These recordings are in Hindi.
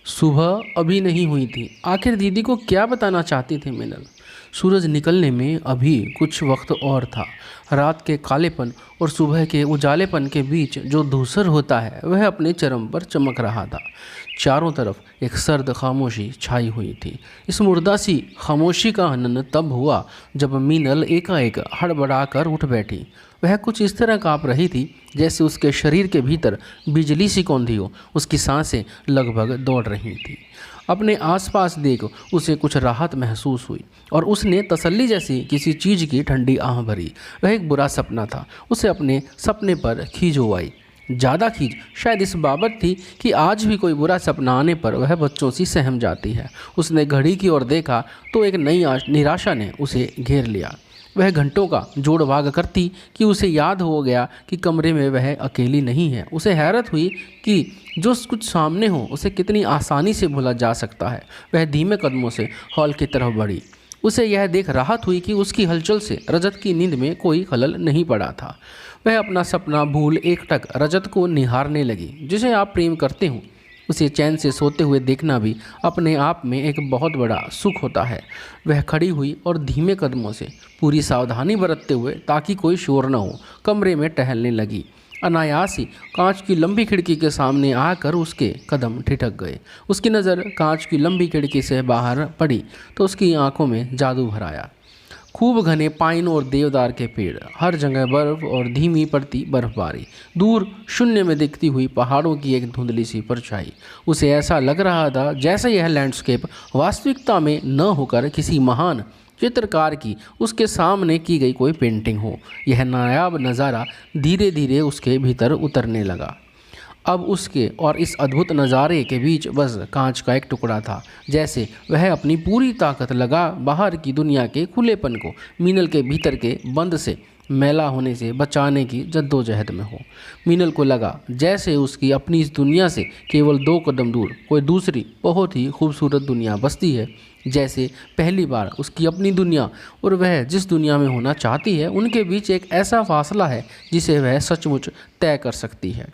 सुबह अभी नहीं हुई थी। आखिर दीदी को क्या बताना चाहती थी मीनल। सूरज निकलने में अभी कुछ वक्त और था। रात के कालेपन और सुबह के उजालेपन के बीच जो धूसर होता है वह अपने चरम पर चमक रहा था। चारों तरफ एक सर्द खामोशी छाई हुई थी। इस मुर्दासी खामोशी का हनन तब हुआ जब मीनल एकाएक हड़बड़ाकर उठ बैठी। वह कुछ इस तरह काँप रही थी जैसे उसके शरीर के भीतर बिजली सी कौंधी हो। उसकी सांसें लगभग दौड़ रही थीं। अपने आसपास देख उसे कुछ राहत महसूस हुई और उसने तसल्ली जैसी किसी चीज़ की ठंडी आह भरी। वह एक बुरा सपना था। उसे अपने सपने पर खींच हो आई। ज़्यादा खींच शायद इस बाबत थी कि आज भी कोई बुरा सपना आने पर वह बच्चों सी सहम जाती है। उसने घड़ी की ओर देखा तो एक नई निराशा ने उसे घेर लिया। वह घंटों का जोड़ भाग करती कि उसे याद हो गया कि कमरे में वह अकेली नहीं है। उसे हैरत हुई कि जो कुछ सामने हो उसे कितनी आसानी से भूला जा सकता है। वह धीमे कदमों से हॉल की तरफ बढ़ी। उसे यह देख राहत हुई कि उसकी हलचल से रजत की नींद में कोई खलल नहीं पड़ा था। वह अपना सपना भूल एकटक रजत को निहारने लगी। जिसे आप प्रेम करते हो उसे चैन से सोते हुए देखना भी अपने आप में एक बहुत बड़ा सुख होता है। वह खड़ी हुई और धीमे कदमों से पूरी सावधानी बरतते हुए ताकि कोई शोर न हो कमरे में टहलने लगी। अनायास ही कांच की लंबी खिड़की के सामने आकर उसके कदम ठिठक गए। उसकी नज़र कांच की लंबी खिड़की से बाहर पड़ी तो उसकी आंखों में जादू भर आया। खूब घने पाइन और देवदार के पेड़, हर जगह बर्फ और धीमी पड़ती बर्फबारी, दूर शून्य में दिखती हुई पहाड़ों की एक धुंधली सी परछाई। उसे ऐसा लग रहा था जैसे यह लैंडस्केप वास्तविकता में न होकर किसी महान चित्रकार की उसके सामने की गई कोई पेंटिंग हो। यह नायाब नज़ारा धीरे धीरे उसके भीतर उतरने लगा। अब उसके और इस अद्भुत नज़ारे के बीच बस कांच का एक टुकड़ा था। जैसे वह अपनी पूरी ताकत लगा बाहर की दुनिया के खुलेपन को मीनल के भीतर के बंद से मैला होने से बचाने की जद्दोजहद में हो। मीनल को लगा जैसे उसकी अपनी इस दुनिया से केवल 2 कदम दूर कोई दूसरी बहुत ही खूबसूरत दुनिया बसती है। जैसे पहली बार उसकी अपनी दुनिया और वह जिस दुनिया में होना चाहती है उनके बीच एक ऐसा फासला है जिसे वह सचमुच तय कर सकती है।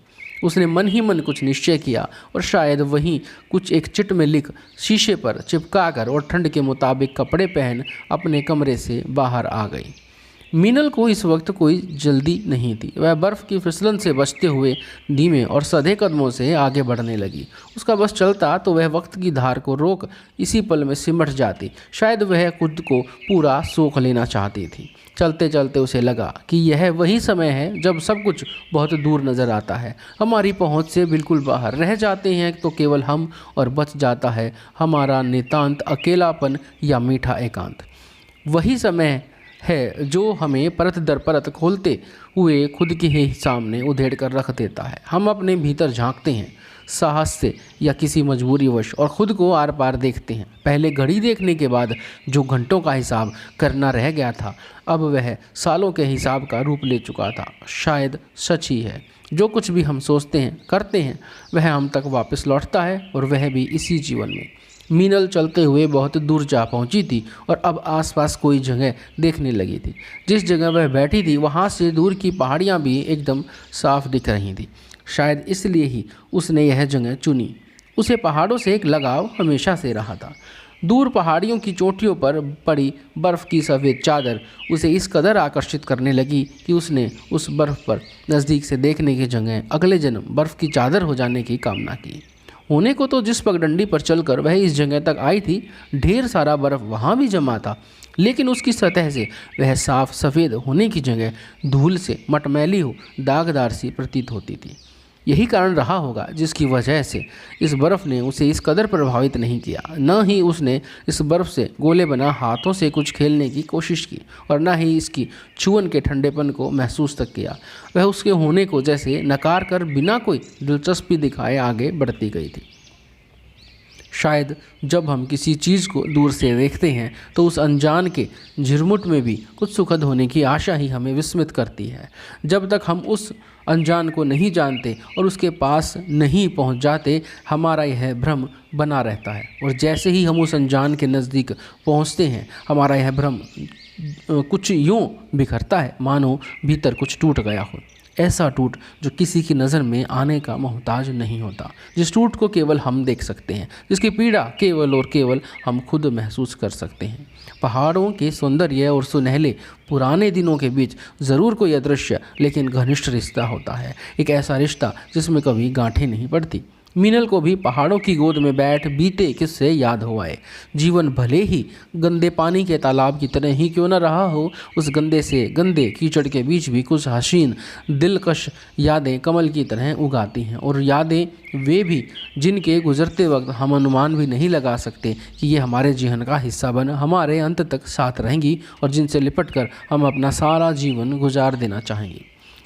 उसने मन ही मन कुछ निश्चय किया और शायद वहीं कुछ एक चिट में लिख शीशे पर चिपका कर और ठंड के मुताबिक कपड़े पहन अपने कमरे से बाहर आ गई। मीनल को इस वक्त कोई जल्दी नहीं थी। वह बर्फ़ की फिसलन से बचते हुए धीमे और सधे कदमों से आगे बढ़ने लगी। उसका बस चलता तो वह वक्त की धार को रोक इसी पल में सिमट जाती। शायद वह खुद को पूरा सोख लेना चाहती थी। चलते चलते उसे लगा कि यह वही समय है जब सब कुछ बहुत दूर नज़र आता है, हमारी पहुंच से बिल्कुल बाहर रह जाते हैं तो केवल हम, और बच जाता है हमारा नितांत अकेलापन या मीठा एकांत। वही समय है जो हमें परत दर परत खोलते हुए खुद के ही सामने उधेड़ कर रख देता है। हम अपने भीतर झांकते हैं साहस से या किसी मजबूरीवश और ख़ुद को आर पार देखते हैं। पहले घड़ी देखने के बाद जो घंटों का हिसाब करना रह गया था अब वह सालों के हिसाब का रूप ले चुका था। शायद सच ही है, जो कुछ भी हम सोचते हैं करते हैं वह हम तक वापस लौटता है, और वह भी इसी जीवन में। मीनल चलते हुए बहुत दूर जा पहुंची थी और अब आसपास कोई जगह देखने लगी थी। जिस जगह वह बैठी थी वहां से दूर की पहाड़ियां भी एकदम साफ दिख रही थी। शायद इसलिए ही उसने यह जगह चुनी। उसे पहाड़ों से एक लगाव हमेशा से रहा था। दूर पहाड़ियों की चोटियों पर पड़ी बर्फ़ की सफ़ेद चादर उसे इस कदर आकर्षित करने लगी कि उसने उस बर्फ़ पर नज़दीक से देखने की जगह अगले जन्म बर्फ़ की चादर हो जाने की कामना की। होने को तो जिस पगडंडी पर चलकर वह इस जगह तक आई थी ढेर सारा बर्फ़ वहाँ भी जमा था, लेकिन उसकी सतह से वह साफ सफ़ेद होने की जगह धूल से मटमैली हो दागदार सी प्रतीत होती थी। यही कारण रहा होगा जिसकी वजह से इस बर्फ़ ने उसे इस कदर प्रभावित नहीं किया। न ही उसने इस बर्फ़ से गोले बना हाथों से कुछ खेलने की कोशिश की और न ही इसकी छुअन के ठंडेपन को महसूस तक किया। वह उसके होने को जैसे नकार कर बिना कोई दिलचस्पी दिखाए आगे बढ़ती गई थी। शायद जब हम किसी चीज़ को दूर से देखते हैं तो उस अनजान के झिरमुट में भी कुछ सुखद होने की आशा ही हमें विस्मित करती है। जब तक हम उस अनजान को नहीं जानते और उसके पास नहीं पहुंच जाते हमारा यह भ्रम बना रहता है, और जैसे ही हम उस अनजान के नज़दीक पहुंचते हैं हमारा यह भ्रम कुछ यूँ बिखरता है मानो भीतर कुछ टूट गया हो। ऐसा टूट जो किसी की नज़र में आने का मोहताज नहीं होता, जिस टूट को केवल हम देख सकते हैं, जिसकी पीड़ा केवल और केवल हम खुद महसूस कर सकते हैं। पहाड़ों के सौंदर्य और सुनहले पुराने दिनों के बीच ज़रूर कोई अदृश्य लेकिन घनिष्ठ रिश्ता होता है, एक ऐसा रिश्ता जिसमें कभी गांठें नहीं पड़ती। मीनल को भी पहाड़ों की गोद में बैठ बीते किस्से याद हो आए। जीवन भले ही गंदे पानी के तालाब की तरह ही क्यों न रहा हो, उस गंदे से गंदे कीचड़ के बीच भी कुछ हसीन दिलकश यादें कमल की तरह उगाती हैं, और यादें वे भी जिनके गुजरते वक्त हम अनुमान भी नहीं लगा सकते कि ये हमारे जीवन का हिस्सा बन हमारे अंत तक साथ रहेंगी और जिनसे लिपट कर हम अपना सारा जीवन गुजार देना चाहेंगे।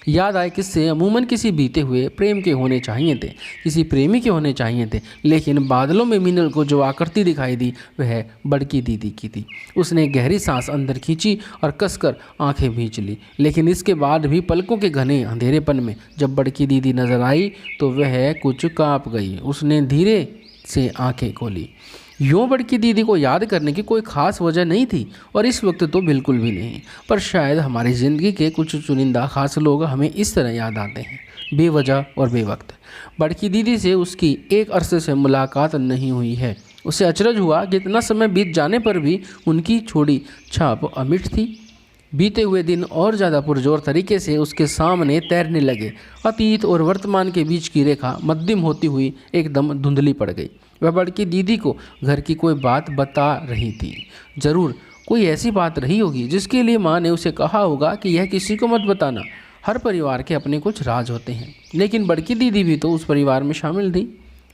याद आए किससे अमूमन किसी बीते हुए प्रेम के होने चाहिए थे, किसी प्रेमी के होने चाहिए थे, लेकिन बादलों में मीनल को जो आकृति दिखाई दी वह बड़की दीदी की थी। उसने गहरी सांस अंदर खींची और कसकर आंखें भींच ली, लेकिन इसके बाद भी पलकों के घने अंधेरेपन में जब बड़की दीदी नजर आई तो वह कुछ काँप गई। उसने धीरे से आंखें खोली। यूँ बड़की दीदी को याद करने की कोई ख़ास वजह नहीं थी, और इस वक्त तो बिल्कुल भी नहीं, पर शायद हमारी ज़िंदगी के कुछ चुनिंदा खास लोग हमें इस तरह याद आते हैं, बेवजह और बेवक्त। बड़की दीदी से उसकी एक अरसे से मुलाकात नहीं हुई है। उसे अचरज हुआ कि इतना समय बीत जाने पर भी उनकी छोड़ी छाप अमिट थी। बीते हुए दिन और ज़्यादा पुरजोर तरीके से उसके सामने तैरने लगे। अतीत और वर्तमान के बीच की रेखा मध्यम होती हुई एकदम धुंधली पड़ गई। वह बड़की दीदी को घर की कोई बात बता रही थी। ज़रूर कोई ऐसी बात रही होगी जिसके लिए माँ ने उसे कहा होगा कि यह किसी को मत बताना। हर परिवार के अपने कुछ राज होते हैं, लेकिन बड़की दीदी भी तो उस परिवार में शामिल थी।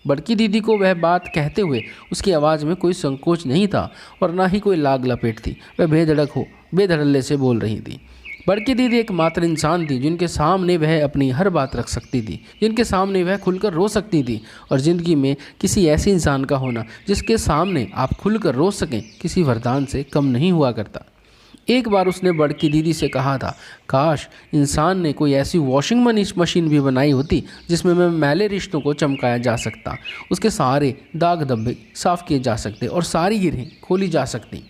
बड़की दीदी को वह बात कहते हुए उसकी आवाज़ में कोई संकोच नहीं था और ना ही कोई लाग लपेट थी। वह बेधड़ल्ले से बोल रही थी। बड़की दीदी एकमात्र इंसान थी जिनके सामने वह अपनी हर बात रख सकती थी, जिनके सामने वह खुलकर रो सकती थी, और ज़िंदगी में किसी ऐसे इंसान का होना जिसके सामने आप खुलकर रो सकें किसी वरदान से कम नहीं हुआ करता। एक बार उसने बड़की दीदी से कहा था, काश इंसान ने कोई ऐसी वॉशिंग मशीन भी बनाई होती जिसमें मैं मैले रिश्तों को चमकाया जा सकता, उसके सारे दाग धब्बे साफ़ किए जा सकते और सारी गिरहें खोली जा सकती।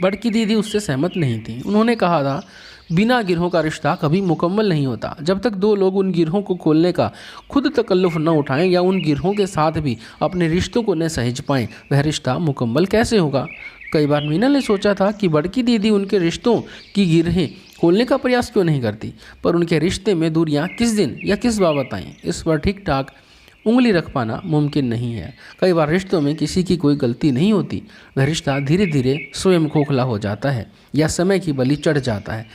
बड़की दीदी उससे सहमत नहीं थी। उन्होंने कहा था, बिना गिरोह का रिश्ता कभी मुकम्मल नहीं होता। जब तक दो लोग उन गिरोह को खोलने का खुद तकल्लुफ़ न उठाएं या उन गिरोहों के साथ भी अपने रिश्तों को न सहेज पाएं, वह रिश्ता मुकम्मल कैसे होगा। कई बार मीनल ने सोचा था कि बड़की दीदी उनके रिश्तों की गिरहें खोलने का प्रयास क्यों नहीं करती, पर उनके रिश्ते में दूरियां किस दिन या किस बाबत आएँ, इस पर ठीक ठाक उंगली रख पाना मुमकिन नहीं है। कई बार रिश्तों में किसी की कोई गलती नहीं होती, वह रिश्ता धीरे धीरे स्वयं खोखला हो जाता है या समय की बलि चढ़ जाता है।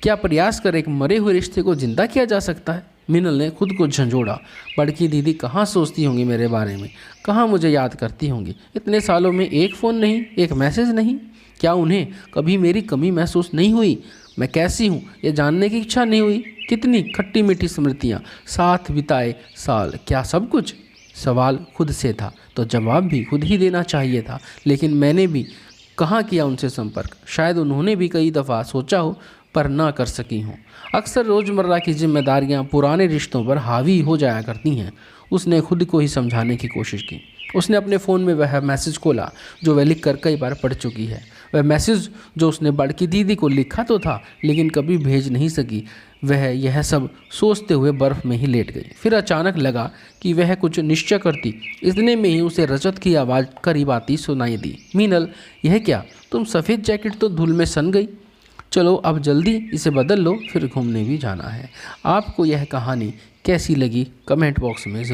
क्या प्रयास कर एक मरे हुए रिश्ते को जिंदा किया जा सकता है? मीनल ने खुद को झंझोड़ा। बड़की दीदी कहाँ सोचती होंगी मेरे बारे में, कहाँ मुझे याद करती होंगी। इतने सालों में एक फ़ोन नहीं, एक मैसेज नहीं। क्या उन्हें कभी मेरी कमी महसूस नहीं हुई? मैं कैसी हूँ ये जानने की इच्छा नहीं हुई? कितनी खट्टी मीठी स्मृतियाँ, साथ बिताए साल, क्या सब कुछ? सवाल खुद से था तो जवाब भी खुद ही देना चाहिए था, लेकिन मैंने भी कहाँ किया उनसे संपर्क। शायद उन्होंने भी कई दफ़ा सोचा हो पर ना कर सकी हों। अक्सर रोज़मर्रा की जिम्मेदारियाँ पुराने रिश्तों पर हावी हो जाया करती हैं। उसने खुद को ही समझाने की कोशिश की। उसने अपने फ़ोन में वह मैसेज खोला जो वह लिख कर कई बार पढ़ चुकी है। वह मैसेज जो उसने बड़की दीदी को लिखा तो था लेकिन कभी भेज नहीं सकी। वह यह सब सोचते हुए बर्फ़ में ही लेट गई। फिर अचानक लगा कि वह कुछ निश्चय करती। इतने में ही उसे रजत की आवाज़ करीब आती सुनाई दी। मीनल, यह क्या, तुम सफ़ेद जैकेट तो धूल में सन गई। चलो अब जल्दी इसे बदल लो, फिर घूमने भी जाना है। आपको यह कहानी कैसी लगी कमेंट बॉक्स में ज़रूर